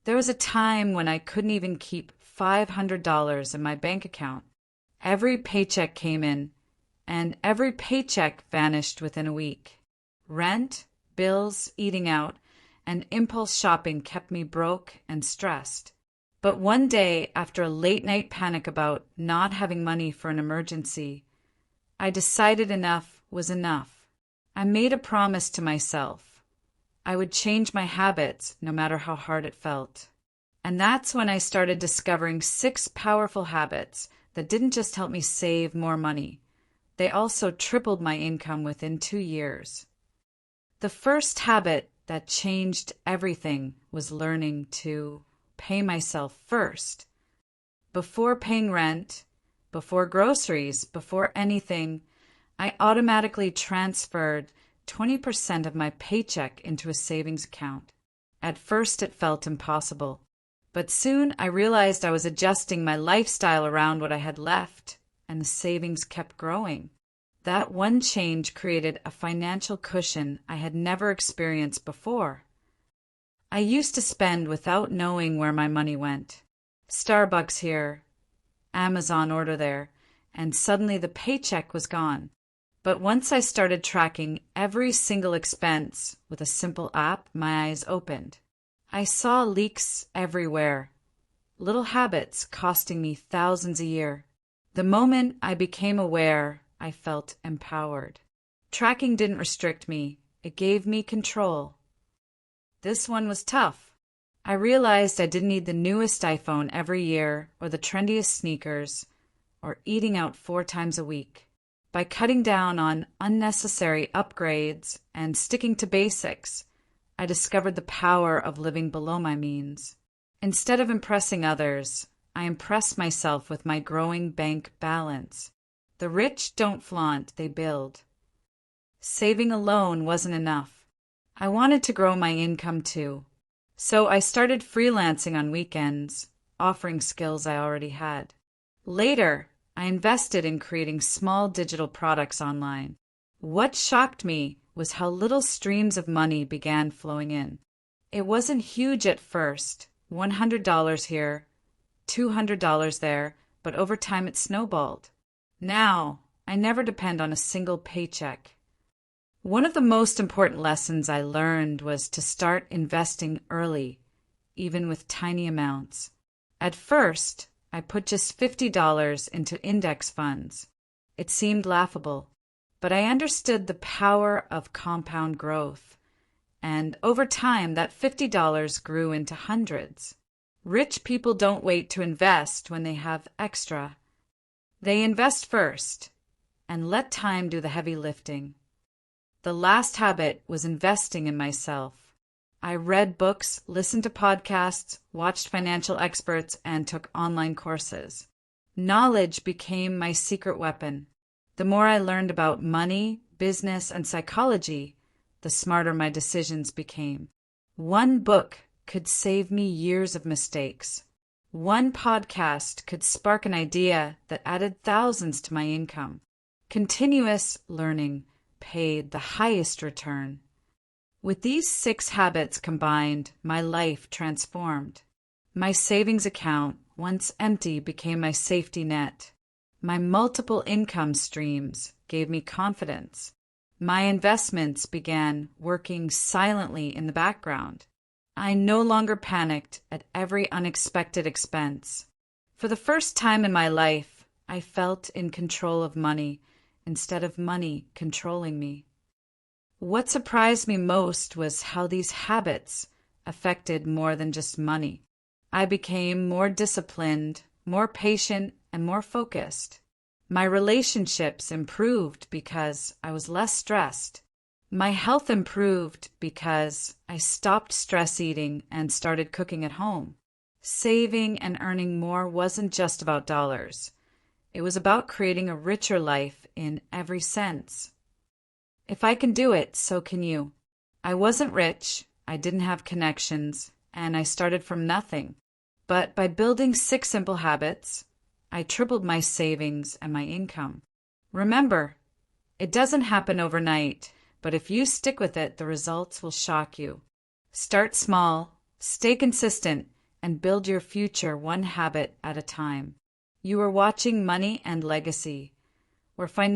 There was a time when I couldn't even keep $500 in my bank account. Every paycheck came in, and every paycheck vanished within a week. Rent, bills, eating out, and impulse shopping kept me broke and stressed. But one day, after a late-night panic about not having money for an emergency, I decided enough was enough. I made a promise to myself. I would change my habits no matter how hard it felt. And that's when I started discovering 6 powerful habits that didn't just help me save more money. They also tripled my income within 2 years. The first habit that changed everything was learning to pay myself first. Before paying rent, before groceries, before anything, I automatically transferred 20% of my paycheck into a savings account. At first, it felt impossible, but soon I realized I was adjusting my lifestyle around what I had left, and the savings kept growing. That one change created a financial cushion I had never experienced before. I used to spend without knowing where my money went. Starbucks here, Amazon order there, and suddenly the paycheck was gone. But once I started tracking every single expense with a simple app, my eyes opened. I saw leaks everywhere, little habits costing me thousands a year. The moment I became aware, I felt empowered. Tracking didn't restrict me, it gave me control. This one was tough. I realized I didn't need the newest iPhone every year, or the trendiest sneakers, or eating out 4 times a week. By cutting down on unnecessary upgrades and sticking to basics, I discovered the power of living below my means. Instead of impressing others, I impress myself with my growing bank balance. The rich don't flaunt, they build. Saving alone wasn't enough. I wanted to grow my income too. So I started freelancing on weekends, offering skills I already had. Later, I invested in creating small digital products online. What shocked me was how little streams of money began flowing in. It wasn't huge at first, $100 here, $200 there, but over time it snowballed. Now, I never depend on a single paycheck. One of the most important lessons I learned was to start investing early, even with tiny amounts. At first, I put just $50 into index funds. It seemed laughable, but I understood the power of compound growth, and over time that $50 grew into hundreds. Rich people don't wait to invest when they have extra. They invest first and let time do the heavy lifting. The last habit was investing in myself. I read books, listened to podcasts, watched financial experts, and took online courses. Knowledge became my secret weapon. The more I learned about money, business, and psychology, the smarter my decisions became. One book could save me years of mistakes. One podcast could spark an idea that added thousands to my income. Continuous learning paid the highest return. With these 6 habits combined, my life transformed. My savings account, once empty, became my safety net. My multiple income streams gave me confidence. My investments began working silently in the background. I no longer panicked at every unexpected expense. For the first time in my life, I felt in control of money instead of money controlling me. What surprised me most was how these habits affected more than just money. I became more disciplined, more patient, and more focused. My relationships improved because I was less stressed. My health improved because I stopped stress eating and started cooking at home. Saving and earning more wasn't just about dollars. It was about creating a richer life in every sense. If I can do it, so can you. I wasn't rich, I didn't have connections, and I started from nothing. But by building 6 simple habits, I tripled my savings and my income. Remember, it doesn't happen overnight, but if you stick with it, the results will shock you. Start small, Stay consistent and build your future one habit at a time. You are watching Money and Legacy, where financial